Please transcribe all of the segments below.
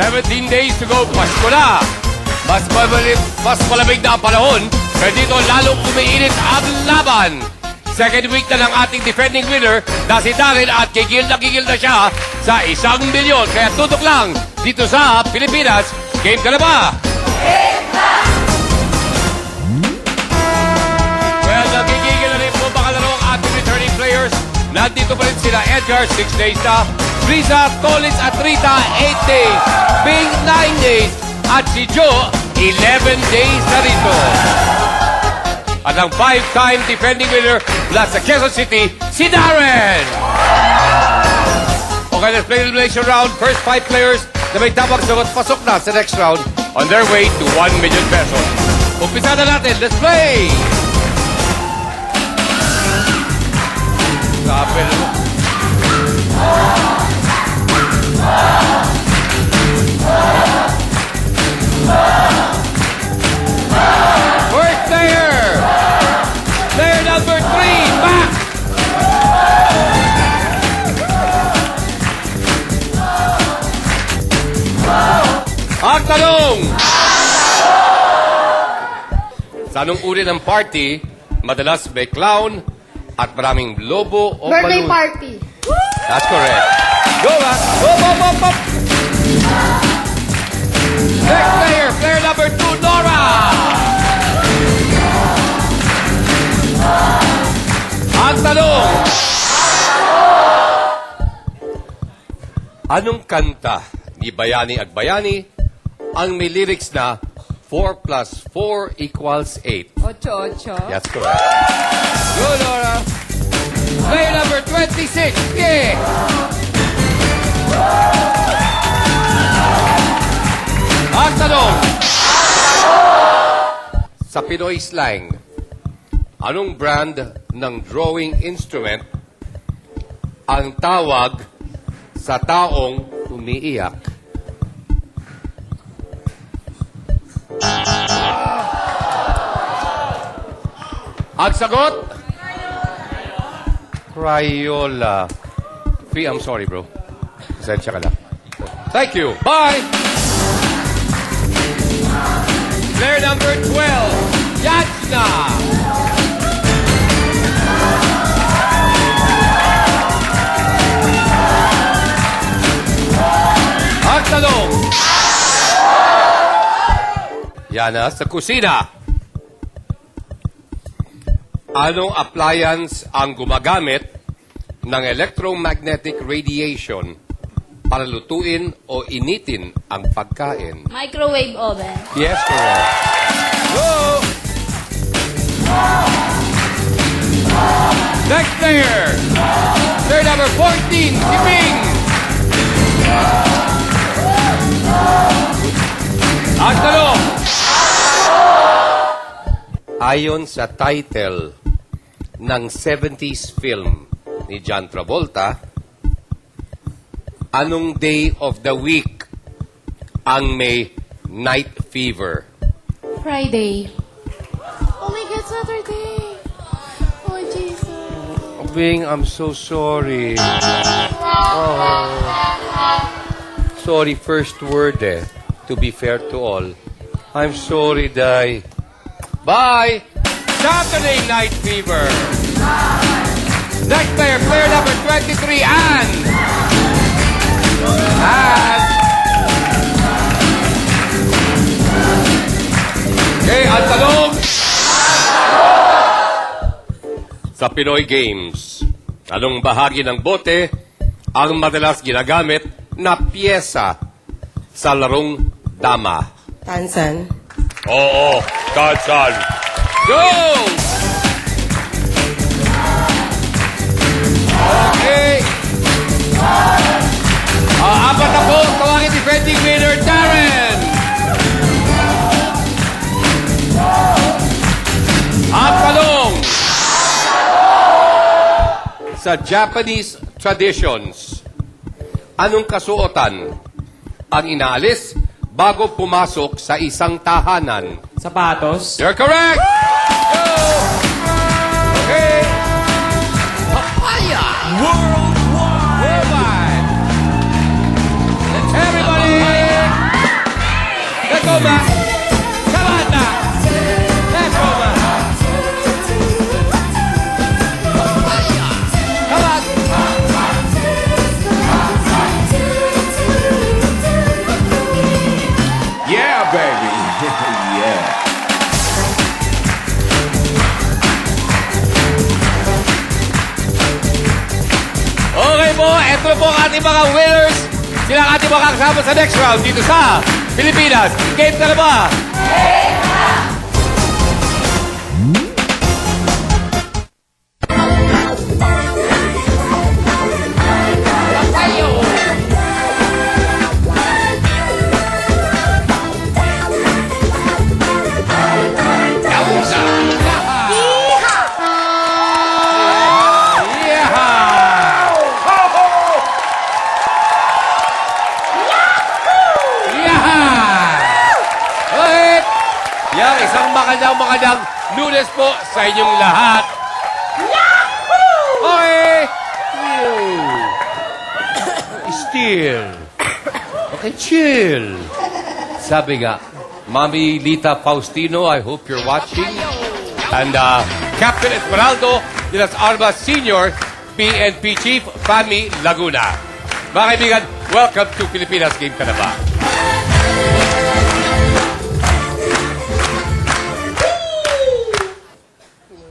17 days to go, Pasko na. Mas malamig na ang panahon, pero dito lalong umiinit ang laban. Second week na ng ating defending winner na si Darren at gigil na siya sa 1 milyon. Kaya tutok lang dito sa Pilipinas. Game ka na ba? Well, nagigigil na rin po baka ang ating returning players. Nandito pa rin sila Edgar, 6 days na. Riza, Collins at Rita, 8 days. Bing, 9 days. At si Joe, 11 days na rito. At ang 5-time defending winner mula sa Quezon City, si Darren! Okay, let's play the elimination round. First 5 players na may tamang sagot pasok na sa next round on their way to 1 million pesos. Umpisa na natin. Let's play! Grabe na. First player! Player number 3, back! Ang tanong! Sa anong uri ng party, madalas may clown at maraming lobo o Birthday balloon? party. That's correct. Go back! Up! Next player, player number 2, Nora! Ang tanong! Anong kanta ni Bayani Agbayani ang may lyrics na 4 plus 4 equals 8? 8. That's correct. Go, Nora! Player number 26, yeah! Ang tanong! Sa Pinoy slang, anong brand ng drawing instrument ang tawag sa taong umiiyak? Ang sagot? Crayola. Fee, I'm sorry, bro. Pasensya ka lang. Thank you. Bye! Player number 12, Yachna. Ang tanong. Yana, sa kusina. Anong appliance ang gumagamit ng electromagnetic radiation para lutuin o initin ang pagkain? Microwave oven. Yes, correct. Go! Next player. Player number 14, si Bing. Ang tanong. Ayon sa title ng 70s film ni John Travolta, anong day of the week ang may night fever? Friday. Oh my God, Saturday. Oh, Jesus. Bing, I'm so sorry. Oh. Sorry, first word to be fair to all. I'm sorry, Day. Bye! Saturday Night Fever. Next player, player number 23, Ann. Ann. Okay, ang tanong. Sa Pinoy Games, anong bahagi ng bote ang madalas ginagamit na piyesa sa larong dama? Tansan. Oo, Tansan. Go! Okay. Apat na po, tawagin defending winner, Darren. Ang tanong. Sa Japanese traditions, anong kasuotan ang inaalis bago pumasok sa isang tahanan? Sapatos. You're correct! Go! Okay. Papaya! Worldwide! Everybody! Roma. Samantha. Let's Roma. Come on. Yeah, baby. Yeah. Okay po, eto po ang ating mga winners. Sila ang ating mga kasama sa next round dito sa Pilipinas. Game ka na ba? Yan, isang makanyang Lunes po sa inyong lahat. Okay. Still. Okay, chill. Sabi nga, Mami Lita Faustino, I hope you're watching. And Captain Esmeraldo de las Armas Senior, PNP Chief, Fami Laguna. Mga kaibigan, welcome to Pilipinas Game ka na ba?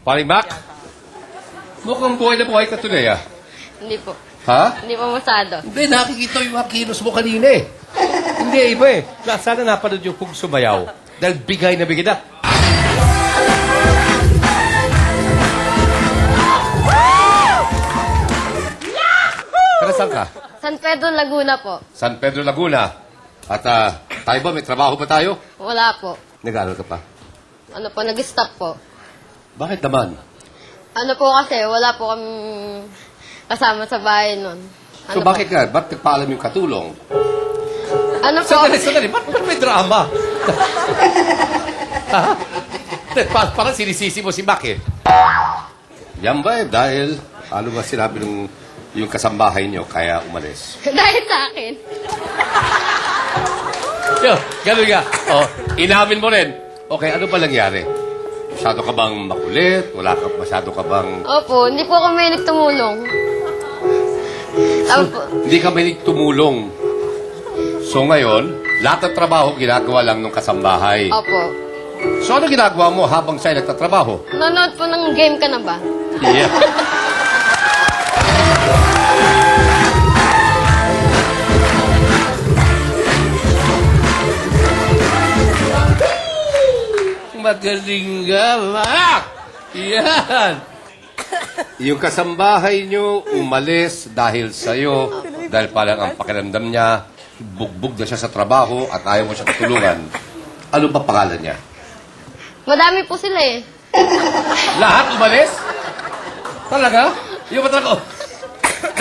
Paring Mac? Mukhang buhay na buhay ka tunay, ah. Hindi po. Ha? Hindi po masyado. Hindi, nakikita yung mga kilos mo kanina eh. Hindi, iba eh. Sana napanood yung kung sumayaw. Dahil bigay na bigay na. Taga saan ka? San Pedro, Laguna po. San Pedro, Laguna. At tayo ba, may trabaho ba tayo? Wala po. Nag-aaral ka pa. Ano po, nag-stop po. Bakit naman? Ano po kasi, wala po kami kasama sa bahay nun. So bakit ka? Ba't nagpaalam yung katulong? Ano po? Sandali. Ba't may drama? Ha? Parang sinisisi mo si Mac eh. Yan ba eh? Dahil, ano ba sinabi nung yung kasambahay nyo kaya umalis? Dahil sa akin. Yo, ganun nga. Oh, inamin mo rin. Okay, ano ba nangyari? Masyado ka bang makulit? Masyado ka bang... Opo, hindi po kami nagtumulong. Tapos po, Hindi ka may tumulong. So ngayon, lahat ng trabaho ginagawa lang ng kasambahay. opo. So ano ginagawa mo habang sa'yo nagtatrabaho? Nanonood po ng game ka na ba? Yeah. Magaling ka, Mac! Yan! Yung kasambahay nyo umalis dahil sa'yo, dahil parang ang pakiramdam niya, bugbog na siya sa trabaho at ayaw mo siya tutulungan. Ano ba pangalan niya? Madami po sila eh. Lahat umalis? Talaga? Yung ba talaga?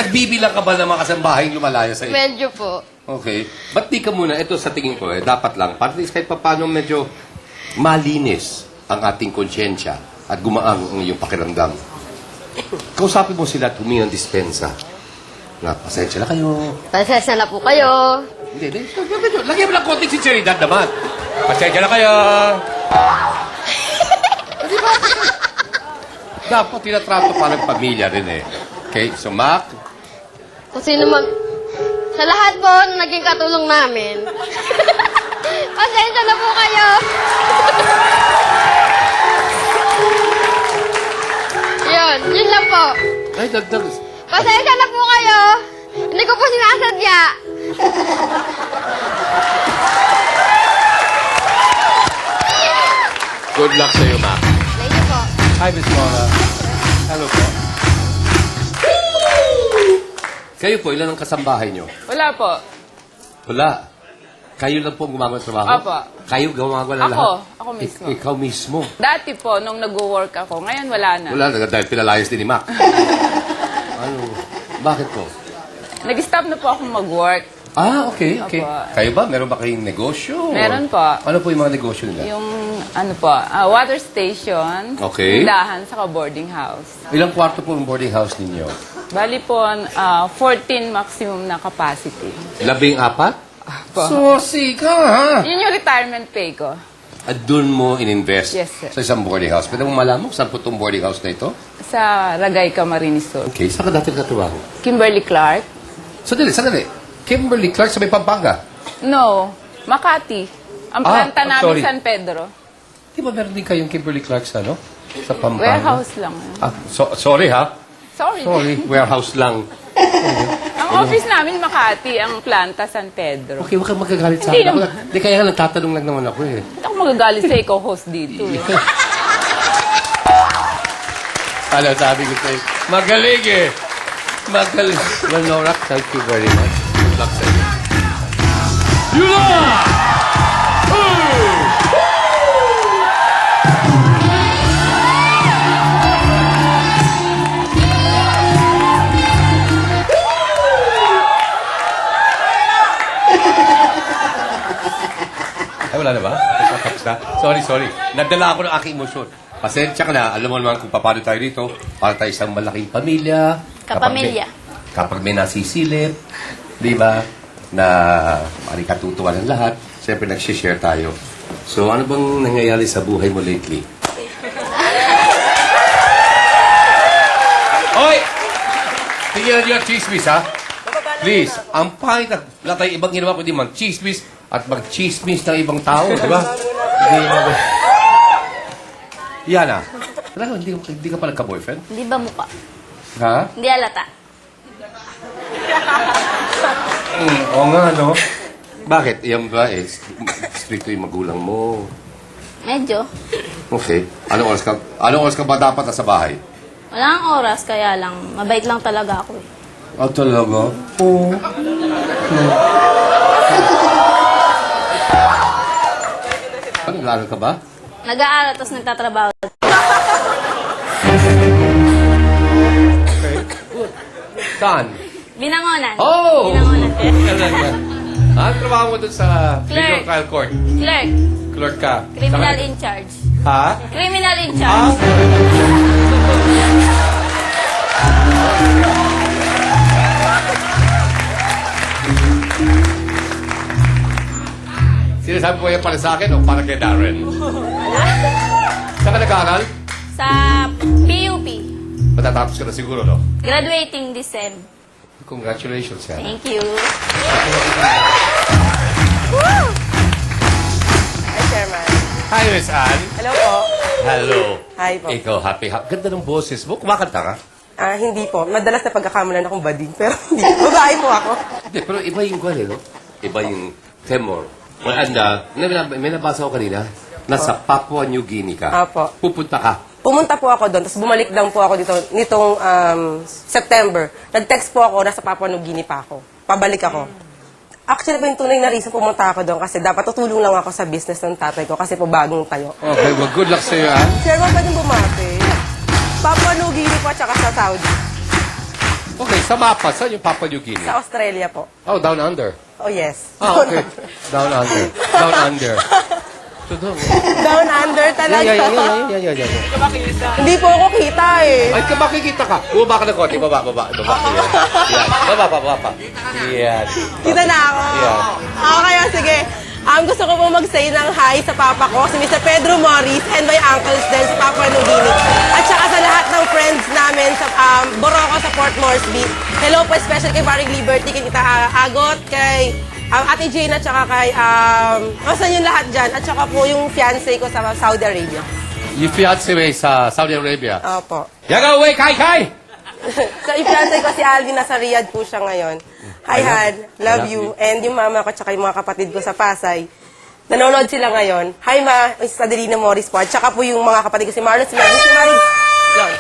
Nagbibilang ka ba ng mga kasambahay lumalaya sa'yo? Medyo po. Okay. Ba't di ka muna, ito sa tingin ko dapat lang, para kahit pa paano medyo malinis ang ating konsyensya at gumaang ang iyong pakiramdam. Kausapin mo sila at humingi ng dispensa. Na, pasensya na kayo. Pasensya na po kayo. Hindi. Lagyan mo lang konting sinceridad naman. Pasensya na kayo. Di ba? Dapat tinatrato parang pamilya rin eh. Okay, so Mac, Kung sino man... Sa lahat po na naging katulong namin. Pasensya na po kayo. Yun lang po. ay dagdag. Pasensya na po kayo. Hindi ko po sinasadya. Good luck sa'yo, Mac. Thank you po. Hi, Miss Mona. Hello po. Kayo po, ilan ang kasambahay nyo? Wala po. Wala. Kayo lang po ang gumagawa ng trabaho? Apo. Kayo gumagawa ng Ako. lahat? Ako mismo. Ikaw mismo. Dati po, nung nag-work ako. Ngayon, wala na. Wala na, dahil pinalayas din ni Mac. Ano? Bakit po? Nag-stop na po akong mag-work. Ah, okay. Apo. Kayo ba? Meron ba kayong negosyo? Meron po. Ano po yung mga negosyo nila? Yung, water station. Okay. Tindahan, saka boarding house. Ilang kwarto po ang boarding house ninyo? Bali po, 14 maximum na capacity. 14? Sosi ka, ha? Yun yung retirement pay ko. At doon mo ininvest Yes, sir. sa isang boarding house. Pwede mo malaman kung saan po itong boarding house na ito? Sa Ragay, Camarines Sur. Okay, saan ka dati nagtatrabaho? Kimberly Clark? Sandali. Kimberly Clark sa may Pampanga. No, Makati. Ang planta I'm namin sorry. San Pedro. Di ba meron din kayong Kimberly Clark sa, no? Sa Pampanga? Warehouse lang. Sorry, ha? Sorry. Warehouse lang. Ang office namin Makati, ang planta San Pedro. Okay, huwag kang magagalit sa Hindi akin. naman. Hindi, kaya nga nagtatanong lang naman ako eh. Hindi ako magagalit sa ikaw host dito. Alam, sabi ko sa'yo, magaling eh. Magaling. Well, Nora, thank you very much. Good luck sa'yo. Yula! Ay, wala na ba? Tapos na? Sorry. Nadala ako ng aking emosyon. Pasensya ka na. Alam mo naman kung paano tayo dito. Para tayo isang malaking pamilya. Kapamilya. Kapag may nasisilip, di ba, na katutuwa ng lahat, siyempre nagsishare tayo. So, ano bang nangyayari sa buhay mo lately? Hoy! Tingnan niyo ang chismis, ha? Please, ang pangit na wala tayong ibang ginawa kundi mag-chismis at mag-chismis ng ibang tao, di ba? Yan, ha? Talaga, hindi ka pa nagka-boyfriend? Hindi ba mukha? Ha? Hindi alata. Oo nga, no? Bakit? Yan ba eh, stricto yung magulang mo? Medyo. Okay. Anong oras ka ba dapat nasa bahay? Wala kang oras, kaya lang, mabait lang talaga ako eh. Ah, talaga? Oo. Ano, nag-aaral ka ba? Nag-aaral, tapos nagtatrabaho. Okay. Good. Saan? Binangonan. Oh! Binangonan. Talaga. Ah, trabaho mo dun sa Video Clerk. Trial Court. Clerk. Clerk ka. Criminal Saan ka- in charge. Ha? Criminal in Ah? charge. Sinasabi mo yan para sa akin o para kay Darren? Saan ka nag-aaral? Sa PUP. Matatapos ka na siguro, no? Graduating December. Congratulations, yan. Thank you. Hi, Chairman. Hi, Miss Anne. Hello po. Hello. Hi po. Ikaw, happy. Ganda ng boses mo. Kumakanta ka? Hindi po. Madalas na pagkakamalan akong bading, pero hindi. Babae po ako. Hindi, pero iba yung kwan, no? Iba yung temor. May nabasa ko kanina. Nasa Papua New Guinea ka. Apo. Pupunta ka. Pumunta po ako doon, tapos bumalik lang po ako dito nitong September. Nag-text po ako, nasa Papua New Guinea pa ako. Pabalik ako. Actually, po yung tunay na reason pumunta ako doon kasi dapat tutulong lang ako sa business ng tatay ko kasi po bagong tayo. Okay, well, good luck sa'yo, Anne. Sir, ba pwedeng bumati? Papua New Guinea po at saka sa Saudi. Okay, sa mapa, saan yung Papua New Guinea? Sa Australia po. Oh, down under. Oh, yes. Ah, okay. Down under. Down under. So, doon. Down under talaga. Yeah. Hindi po ako kita eh. Ay, makikita ka. Bumaba ka ng konti. Baba. Yan. Baba pa. Yan. Kita na ako. Yeah. Okay, sige. Gusto ko po mag-say ng hi sa papa ko, si Mr. Pedro Morris, and my uncles din sa Papua New Guinea. At saka sa lahat ng friends namin sa Boroco sa Port Moresby. Hello po, especially kay Paring Liberty, kay Tita Agot, kay Ate Jane, at saka kay, kasan yung lahat dyan, at saka po yung fiancé ko sa Saudi Arabia. Yung fiancé mo sa Saudi Arabia. Opo. Yaga away, Kai! So, yung fiancé ko si Alvin, nasa Riyadh po siya ngayon. Hi, Han. Love you. And yung mama ko tsaka yung mga kapatid ko sa Pasay. Nanonood sila ngayon. Hi, Ma. It's Adelina Morris po. At tsaka po yung mga kapatid ko si Marlon, si Marlon, si Marlon. Yun.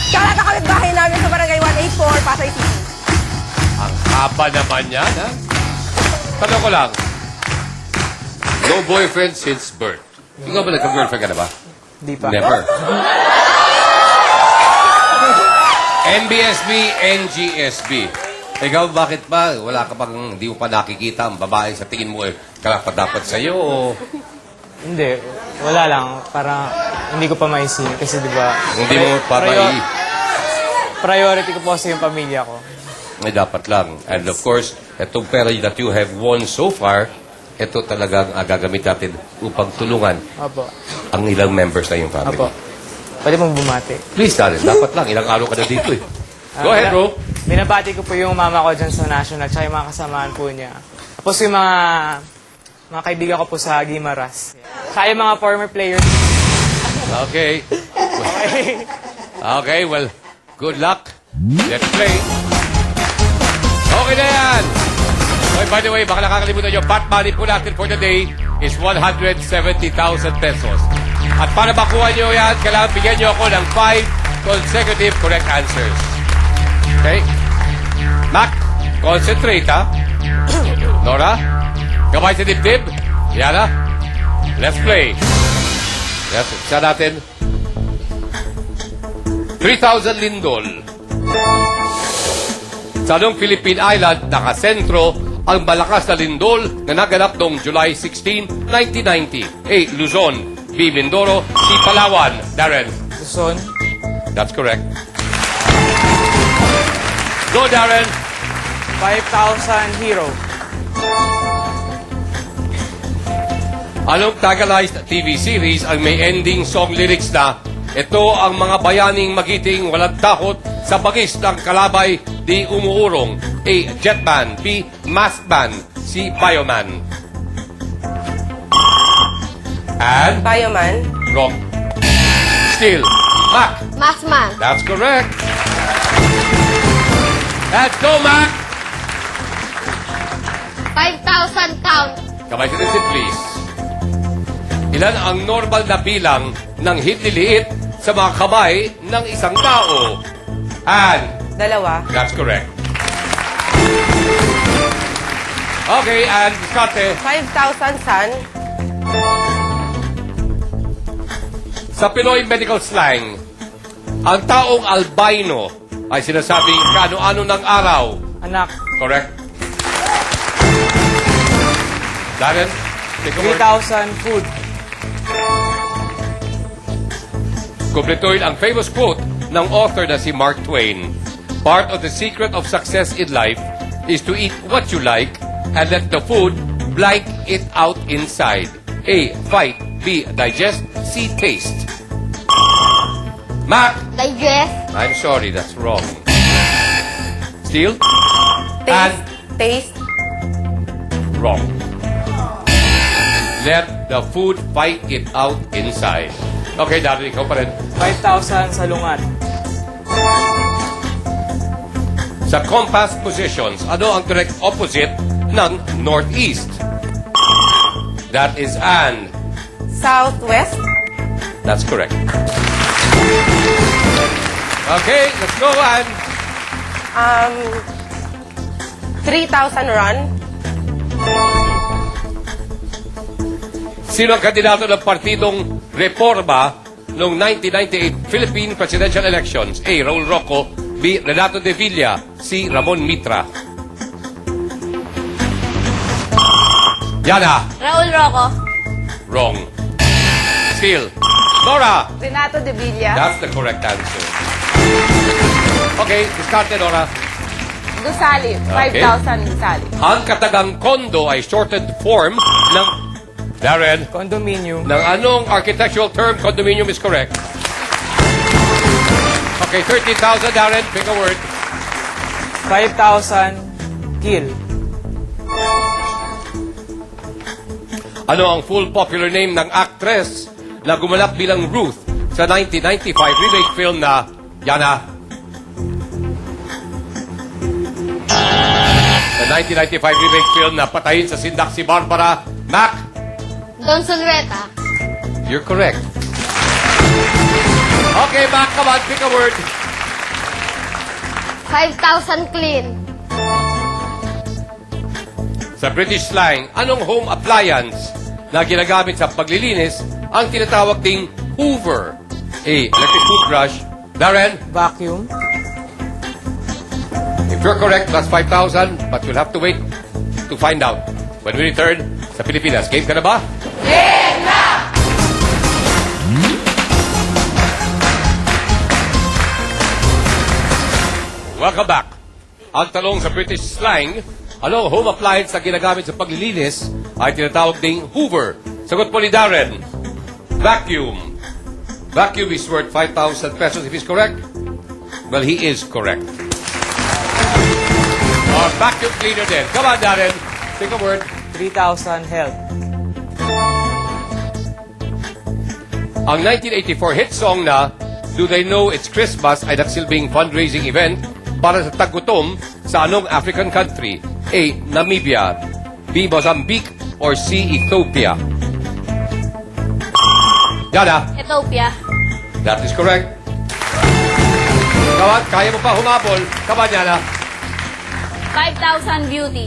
Tsaka nakakabit bahay namin sa Barangay 184, Pasay City. Ang haba naman yan, ha? Tanong ko lang. No boyfriend since birth. Ikaw ba nagka-girlfriend ka na ba? Di pa. Never. NBSB, NGSB. Ikaw, bakit ba? Wala ka bang, hindi mo pa nakikita ang babae sa tingin mo karapat dapat sa'yo o Hindi. Wala lang. Parang hindi ko pa maisip. Kasi di ba... hindi mo pa mai... Priority ko po kasi yung pamilya ko. Ay, dapat lang. And of course, itong pera that you have won so far, ito talagang gagamit natin upang tulungan Opo. ang ilang members na yung family. Opo. Pwede mong bumati. Please, Darren, dapat lang. Ilang araw ka na dito eh. Go ahead, bro. Binabati ko po yung mama ko dyan sa National, tsaka yung mga kasamahan po niya. Tapos yung mga kaibigan ko po sa Guimaras. Tsaka yung mga former players. Okay. Okay, well, good luck. Let's play. Okay na yan. Okay, by the way, baka nakakalimutan nyo, bat money po natin for the day is 170,000 pesos. At para makuha nyo yan, kailangan bigyan nyo ako ng 5 consecutive correct answers. Okay? Mac, concentrate, ha? Nora, kamay sa dibdib. Yana, let's play. Yes, isa natin. 3,000 lindol. Sa anong Philippine Island, nakasentro ang malakas na lindol na naganap noong July 16, 1990? A. Luzon. B. Mindoro. C. Palawan. Darren. Luzon. That's correct. Go, Darren. 5,000 Hero. Anong Tagalized TV series ang may ending song lyrics na ito ang mga bayaning magiting walang takot sa bagis ng kalabay di umuurong? A. Jetman. B. Maskman. C. Bioman. And Bioman. wrong. Still. Mac. Masman. That's correct. Let's go, Mac. 5,000 count. Kamay sa disip, please. Ilan ang normal na bilang ng hinliliit sa mga kamay ng isang tao? And 2. that's correct. Okay, and Scotty. 5,000 sun. Sa Pinoy medical slang, ang taong albino ay sinasabing kaano-ano ng araw. Anak. Correct. Darren, take a word. 3,000 food. Kumpletuhin ang famous quote ng author na si Mark Twain. Part of the secret of success in life is to eat what you like and let the food blank it out inside. A. Fight. B. Digest. C. Taste. Mac. Digest. I'm sorry, that's wrong. Steal. Taste. Taste. Wrong. Let the food fight it out inside. Okay, Darren, ikaw pa rin. 5,000 sa lungat. Sa compass positions, ano ang direct opposite ng northeast? That is an. Southwest. That's correct. Okay, let's go, Ann. 3,000 run. Sino ang kandidato ng partidong Reforma noong 1998 Philippine presidential elections? A. Raul Roco. B. Renato de Villa. C. Ramon Mitra. Yana. Raul Roco. Wrong. Still. Nora. Renato de Villa. That's the correct answer. Okay, discarte, Nora. Gusali. Okay. 5,000 Gusali. Ang katagang kondo ay shortened form ng Darren. Condominium. Ng anong architectural term condominium is correct? Okay, 13,000, Darren. Pick a word. 5,000 kill. Ano ang full popular name ng actress na gumanap bilang Ruth sa 1995 remake film na Yana? Sa 1995 remake film na patayin sa sindak si Barbara Mac. Don Solreta. You're correct. Okay, Mac, come on, pick a word. 5,000 clean. Sa British slang, anong home appliance na ginagamit sa paglilinis ang tinatawag ding Hoover? A. Electric toothbrush. Darren, Vacuum. if you're correct, that's 5,000, but you'll have to wait to find out. When we return sa Pilipinas, game ka na ba? Welcome back. Ang talong sa British slang, ano ang home appliance na ginagamit sa paglilinis ay tinatawag ding Hoover. Sagot po ni Darren, vacuum. Vacuum is worth 5,000 pesos if he's correct. Well, he is correct. Or vacuum cleaner din. Come on, Darren. Pick a word. 3,000 help. Ang 1984 hit song na Do They Know It's Christmas ay nagsilbing fundraising event para sa taggutom sa anong African country? A. Namibia, B. Mozambique, or C. Ethiopia? Yana, Ethiopia. that is correct. Kawat, kaya mo pa humabol. Kaban, Yana. 5,000 beauty.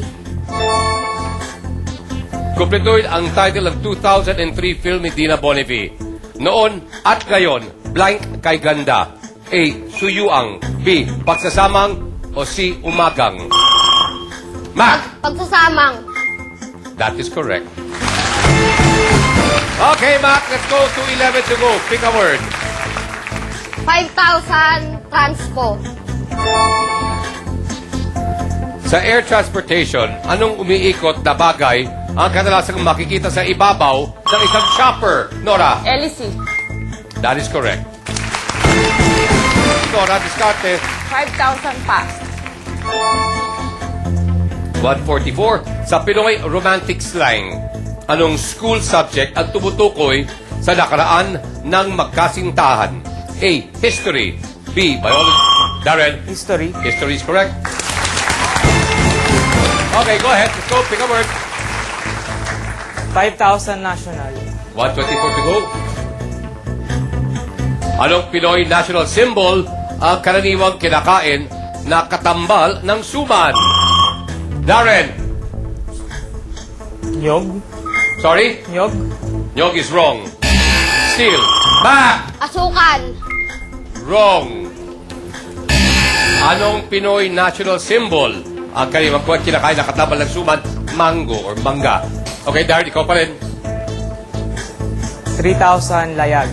Kumpletuhin ang title ng 2003 film ni Dina Bonnevie. Noon at ngayon, blank kay ganda. A. Suyuang. B. Pagsasamang. O C. Umagang. Mac, Pagsasamang. that is correct. Okay, Mac, let's go to 11 to go. Pick a word. 5,000 transpo. Sa air transportation, anong umiikot na bagay ang kadalasang makikita sa ibabaw ng isang chopper? Nora, LEC. that is correct. Nora, diskarte. 5,000 fast. 144. Sa Pinoy romantic slang, anong school subject ang tumutukoy sa nakaraan ng magkasintahan? A. History. B. Biology. Darren, History. history is correct. Okay, go ahead. Let's go. Pick a word. 5,000 national. 124 to go. Anong Pinoy national symbol ang karaniwang kinakain na katambal ng suman? Darren. Nyog. Sorry? Nyog. Nyog is wrong. Still. Back. Asukan. Wrong. Anong Pinoy national symbol ang karaniwang kinakain na katambal ng suman? Mango or mangga. Okay, Darren, ikaw pa rin. 3,000 layag.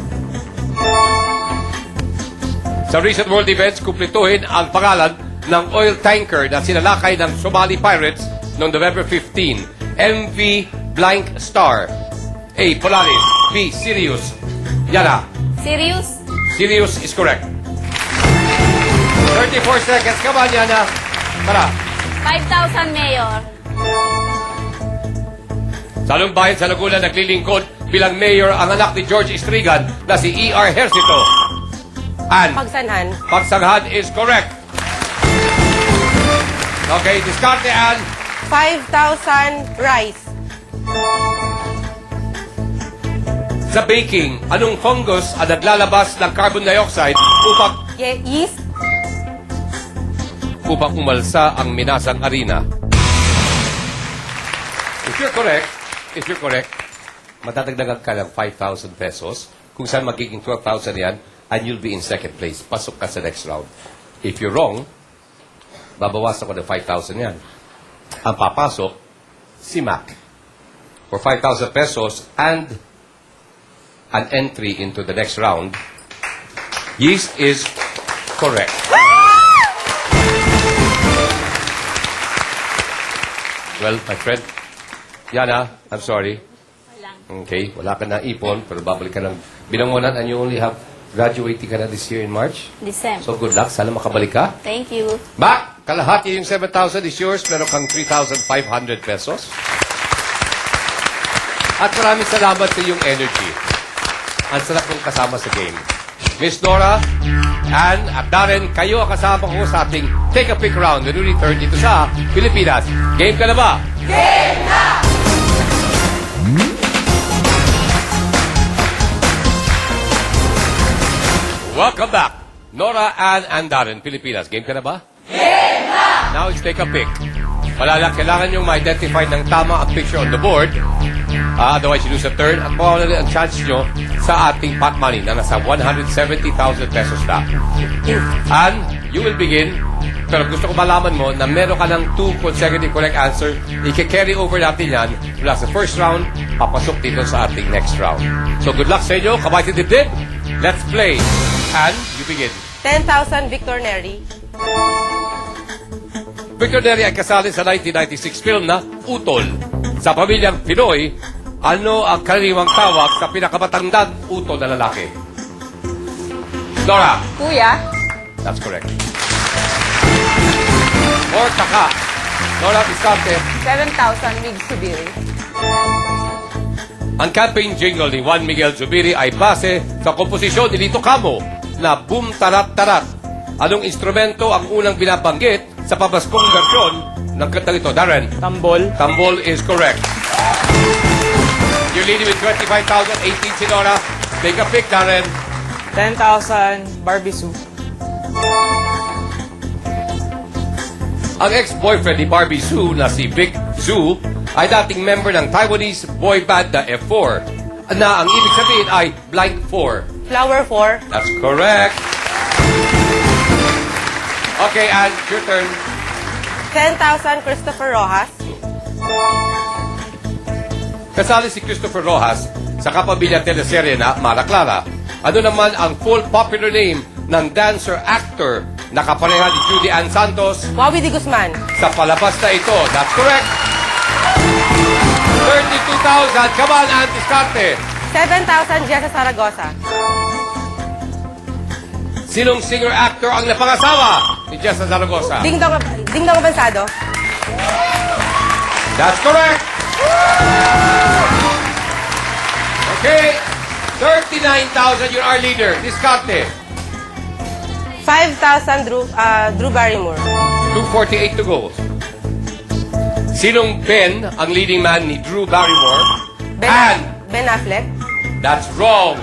Sa recent world events, kumplituhin ang pangalan ng oil tanker na sinalakay ng Somali pirates noong November 15. MV Blank Star. A. Polaris. B. Sirius. Yana. Serious? Sirius is correct. 34 seconds. Come on, Yana. Tara. 5,000 mayor. Sa anong bayan sa Laguna naglilingkod bilang mayor ang anak ni George Estrigan na si E.R. Hercito? Ann. Pagsanhan. Pagsanghan is correct. Okay, diskarte, Ann. 5,000 rice. Sa baking, anong fungus ang naglalabas ng carbon dioxide Yeast. upang umalsa ang minasang arena? If you're correct, matadagdagan ka ng 5,000 pesos, kung saan magiging 12,000 yan, and you'll be in second place. Pasok ka sa next round. If you're wrong, babawasan ko ng 5,000 yan. Ang papasok, si Mac. For 5,000 pesos and an entry into the next round, yeast is correct. Well, my friend, Yana, I'm sorry. Okay, wala ka na ipon, pero babalik ka ng binangonan and you only have graduating ka na this year in March. December. So good luck, sana makabalik ka. Thank you. Back! Kalahati yung 7,000 is yours, meron kang 3,500 pesos. At maraming salamat sa iyong energy. Ang sarap kong kasama sa game. Miss Nora, Ann, at Darren, kayo ang kasama ko sa ating Take a Pick round when we return dito sa Pilipinas. Game ka na ba? Game na! Welcome back. Nora, Ann, and Darren, Pilipinas. Game ka na ba? Game na! Now it's Take a Pick. Kailangan nyo ma-identify ng tama ang picture on the board. Otherwise, you lose a turn. At mawalan ang chance nyo sa ating pot money na nasa 170,000 pesos na. And you will begin. Pero gusto ko malaman mo na meron ka ng 2 consecutive correct answer. I-carry over natin yan mula sa first round, papasok dito sa ating next round. So good luck sa inyo. Kabay sa dibdib. Let's play. And you begin. 10,000 Victor Neri. Victor Neri ay kasali sa 1996 film na Utol. Sa pamilyang Pinoy, ano ang karaniwang tawag sa pinakamatandang utol na lalaki? Nora, Kuya, that's correct. Or taka. Nora, diskarte. 7,000 Mig Subiri. Ang campaign jingle ni Juan Miguel Zubiri ay base sa komposisyon ni Lito Camo na Boom Tarat Tarat. Anong instrumento ang unang binabanggit sa pabaskong versyon ng kantang ito? Darren? Tambol. Tambol is correct. You're leading with 25,000, 18 si Nora. Take a pick, Darren. 10,000 Barbie Sue. Ang ex-boyfriend ni Barbie Sue na si Vic Zhu ay dating member ng Taiwanese boy band na F4 na ang ibig sabihin ay Blank 4. Flower 4. That's correct. Okay, and your turn. 10,000 Christopher Rojas. Kasali si Christopher Rojas sa kapamilya teleserye na Mara Clara. Ano naman ang full popular name ng dancer-actor na kapareha ni Judy Ann Santos Wawi Di Guzman. sa palabas na ito? That's correct. 32,000. Come on, Aunt Discarte. 7,000 Jessa Zaragoza. Sinong singer-actor ang napangasawa ni Jessa Zaragoza? Ding Dong Abansado. That's correct. Okay. 39,000. You're our leader. Discarte. 5,000 Drew Barrymore. 248 to go. Sinong Ben ang leading man ni Drew Barrymore? And Ben Affleck. that's wrong.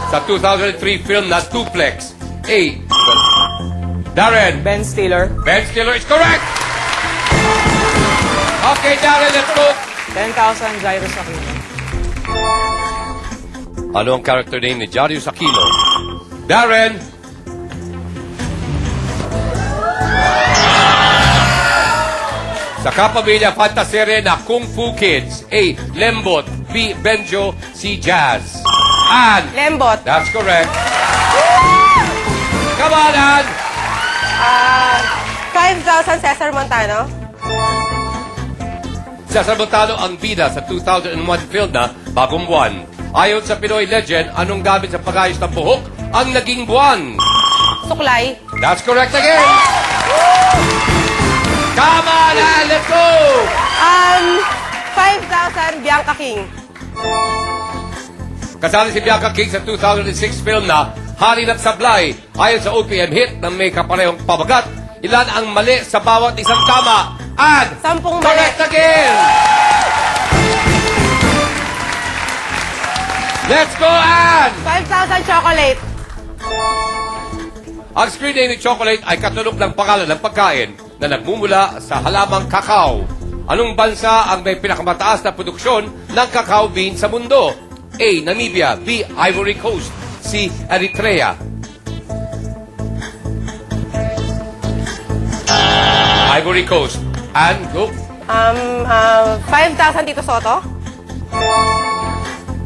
Sa 2003 film na Duplex. A. Darren. Ben Stiller. Ben Stiller is correct. Okay, Darren, let's go. 10,000 Jairus Aquino. Ano ang character name ni Jarius Aquino? Darren. Sa kapamilya fantasere na Kung Fu Kids. A. Lembot. B. Benjo. C. Jazz. And Lembot. that's correct. Come on, Ann. 5,000 Cesar Montano. Cesar Montano ang bida sa 2001 film na Bagong Buwan. Ayon sa Pinoy legend, anong gamit sa pag-ayos ng buhok ang naging buwan? Suklay. That's correct again. Come on, Ann, let's go. 5,000 Bianca King. Kasali si Bianca King sa 2006 film na Hari ng Sablay. Ayon sa OPM hit na may kaparehong pabagat, ilan ang mali sa bawat isang tama? And 10 mali. correct again. Let's go, Ann. 5,000 Chocolate. Ang screen name ni Chocolate ay katulog ng pangalan ng pagkain na nagmumula sa halamang kakao. Anong bansa ang may pinakamataas na produksyon ng cacao bean sa mundo? A. Namibia. B. Ivory Coast. C. Eritrea. Ivory Coast. And go. 5,000 Tito Soto.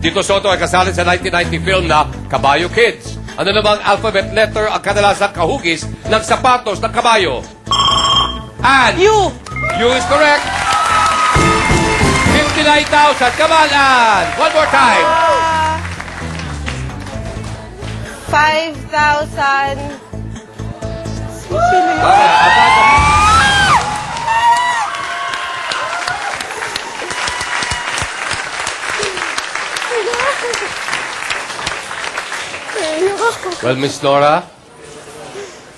Tito Soto ay kasali sa 1990 film na Kabayo Kids. Ano namang alphabet letter ang kadalasang kahugis ng sapatos ng kabayo? And U. U is correct. 59,000. Come on, Ann. One more time. 5,000. Well, Miss Nora,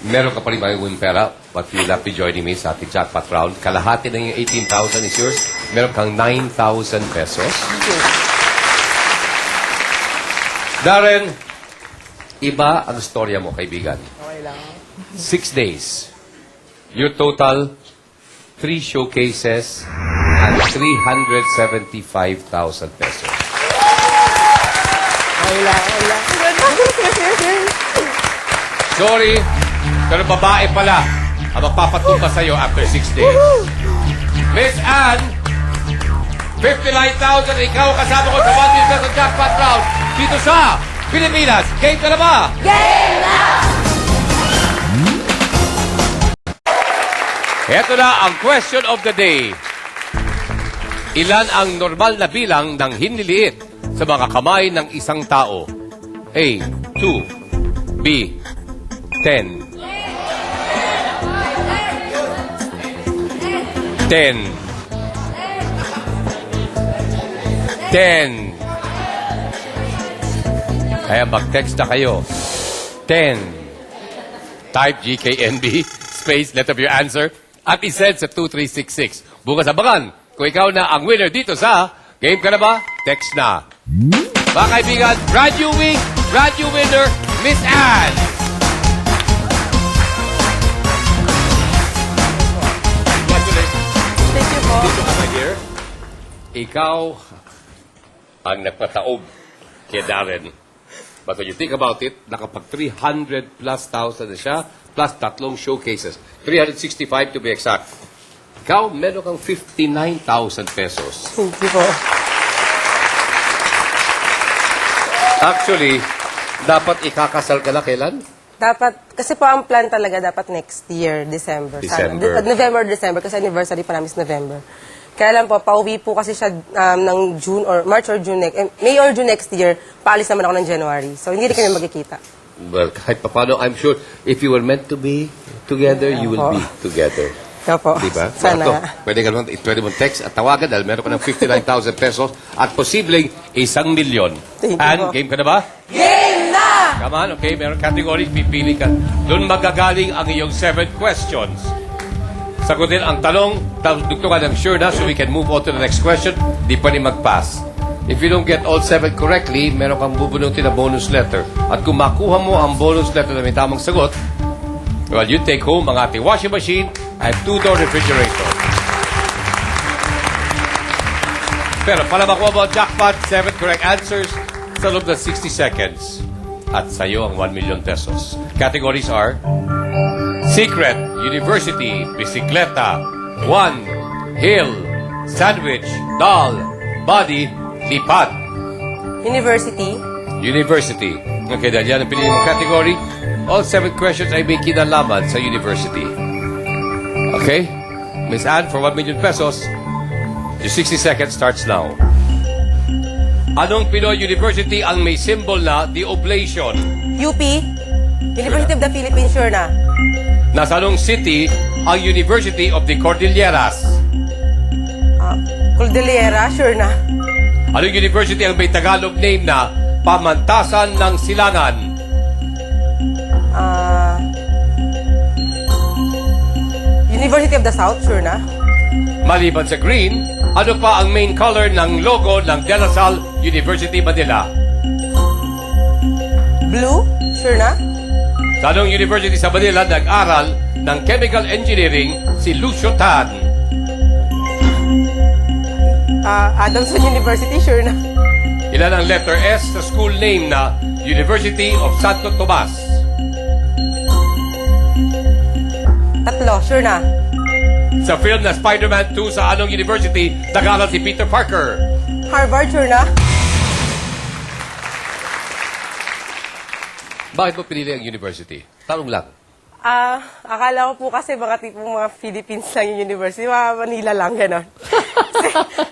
meron ka pa rin may pera, but you will have to be joining me sa ating jackpot round. Kalahati ng yung 18,000 is yours. Meron kang 9,000 pesos. Darren, iba ang storya mo, kaibigan. Okay lang. 6 days. Your total, 3 showcases and 375,000 pesos. Okay lang, okay lang. Sorry, pero babae pala ang magpapatumba sa'yo after 6 days. Miss Ann, 59,000, ikaw kasama ko sa 1 million pesos jackpot round dito sa Pilipinas. Game ka na ba? Game na! Heto na ang question of the day. Ilan ang normal na bilang ng hinliliit sa mga kamay ng isang tao? A. 2. B. 10. 10. 10. Kaya mag-text na kayo. 10. Type GKNB, space, letter of your answer, at isend sa 2366. Bukas abangan kung ikaw na ang winner dito sa Game Ka Na Ba? Text na. Mga kaibigan, brand new week, brand new winner, Miss Anne. Congratulations. Thank you po. Dito ka, my dear. Ikaw ang nagpataob kay Darren. But when you think about it, nakapag 300 plus thousand na siya, plus tatlong showcases. 365 to be exact. Ikaw, meron kang 59,000 pesos. Thank you po. Actually, dapat ikakasal ka na kailan? Dapat, kasi po ang plan talaga dapat next year, December. December. Sana. November, December, kasi anniversary pa namin is November. Kaya lang po, pauwi po kasi siya ng June or March or June May or June next year, paalis naman ako ng January. So, hindi rin kami magkikita. Well, kahit paano, I'm sure if you were meant to be together, you will be together. Kaya po, Diba? sana. So, pwede mong text at tawagan dahil meron ka ng 59,000 pesos at posibleng 1 milyon. Thank you And, po. game ka na ba? Game na! Come on, okay, meron categories, pipili ka. Doon magagaling ang iyong 7 questions. Sagutin ang tanong, tapos dugto ka ng sure na so we can move on to the next question. Di pa rin mag-pass. If you don't get all 7 correctly, meron kang bubunutin na bonus letter. At kung makuha mo ang bonus letter na may tamang sagot, well, you take home ang ating washing machine and 2-door refrigerator. Pero pala makuha mo ang jackpot, 7 correct answers sa loob ng 60 seconds. At sa'yo ang 1 million pesos. Categories are Secret, University, Bisikleta, 1, Hill, Sandwich, Doll, Body, Lipad. University. University. Okay, dahil yan ang pinili mong category. All 7 questions ay may kinalaman sa university. Okay? Miss Anne, for 1 million pesos, your 60 seconds starts now. Anong Pinoy University ang may symbol na The Oblation? UP. University of the Philippines, sure na. Nasa anong city ang University of the Cordilleras? Cordillera, sure na. Anong university ang may Tagalog name na Pamantasan ng Silangan? University of the South, sure na. Maliban sa green, ano pa ang main color ng logo ng De La Salle University Manila? Blue, sure na. Sa anong university sa Manila nag-aral ng chemical engineering si Lucio Tan? Adamson University, sure na. Ilan ang letter S sa school name na University of Santo Tomas? 3, sure na. Sa film na Spider-Man 2 sa anong university nag-aral si Peter Parker? Harvard, sure na. Bakit mo pinili ang university? Tanong lang. Akala ko po kasi mga tipong mga Philippines lang yung university, mga Manila lang, gano'n.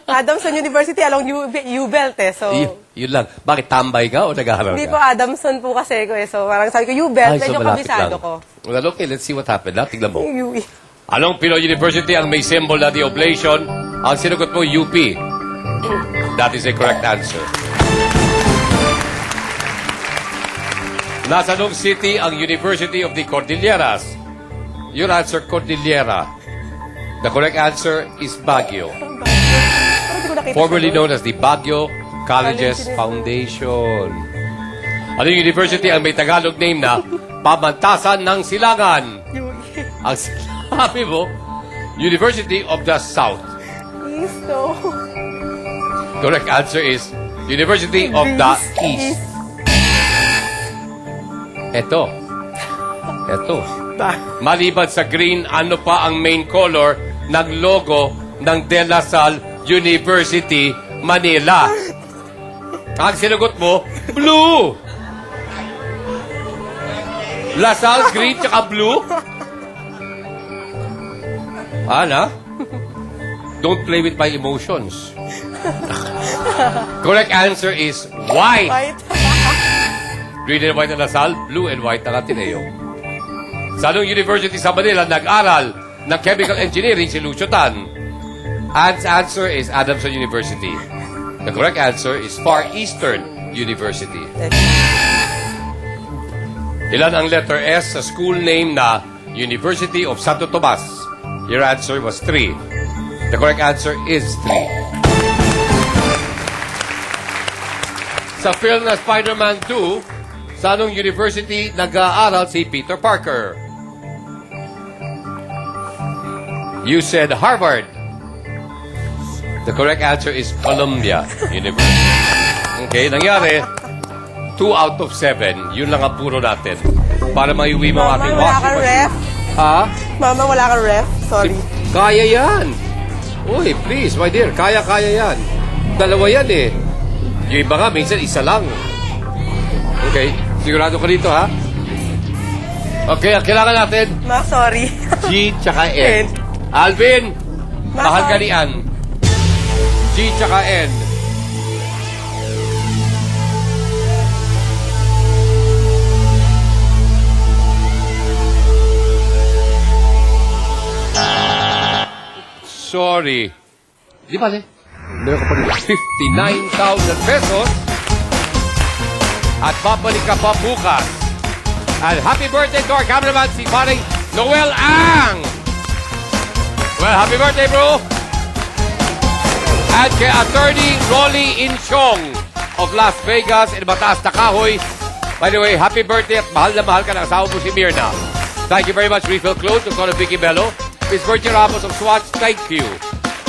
Adamson University along U-Belt eh, so... Yun lang. Bakit tambay ka o nag-aaral Hindi ka? po, Adamson po kasi ko eh, so parang sabi ko U-Belt, medyo malapit kabisado lang. ko. Well, okay, let's see what happened. Tignan mo. UE. Anong Pinoy University ang may symbol na The Oblation? Ang sinugot mo, UP. That is a correct answer. Nasa anong city ang University of the Cordilleras? Your answer, Cordillera. The correct answer is Baguio. Parang di ko nakita Formerly siya doon. known as the Baguio Colleges Foundation. Anong university ang may Tagalog name na Pamantasan ng Silangan? Ang sabi mo, University of the South. East, no. Correct answer is University of the East. Ito. Maliban sa green, ano pa ang main color ng logo ng De La Salle University, Manila? Ang sinugot mo, blue. La Salle, green, tsaka blue? Ana? Don't play with my emotions. Correct answer is white. White. Green and white na Lasal, blue and white na Ateneo. Sa anong university sa Manila nag-aral ng chemical engineering si Lucio Tan? Anne's answer is Adamson University. The correct answer is Far Eastern University. Ilan ang letter S sa school name na University of Santo Tomas? Your answer was 3. The correct answer is 3. Sa film na Spider-Man 2, sa anong university nag-aaral si Peter Parker? You said Harvard. The correct answer is Columbia University. Okay, nangyari, 2 out of 7. Yun lang ang puro natin. Para maiuwi mo ang Mama, ating wala washing kang machine. ref. Ha? Mama, wala kang ref. Sorry. Kaya yan. Uy, please, my dear. Kaya yan. Dalawa yan eh. Yung iba nga, minsan isa lang. Okay, sigurado ka dito ha? Okay, ang kailangan natin, Ma, sorry. G tsaka N. N. Alvin, Ma, mahal ka sorry. ni Ann. G tsaka N. Sorry. Di ba, meron ka pa rin 59,000 pesos. At babalik ka pa bukas. And happy birthday to our cameraman, si paring Noel Ang! Well, happy birthday, bro! At kay Attorney Rolly Inchong of Las Vegas in Mataas na Kahoy. By the way, happy birthday at mahal na mahal ka ng asawa mo si Mirna. Thank you very much, Refill Clothes, Dr. Vicky Bello. Miss Virgie Ramos of Swatch, thank you.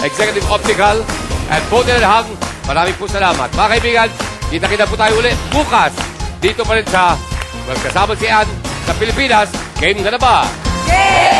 Executive Optical and Foden and Hang, maraming po salamat. Mga kaibigan, kita-kita po tayo ulit bukas. Dito pa rin sa, kasama si Ann sa Pilipinas. Game na ba? Yay!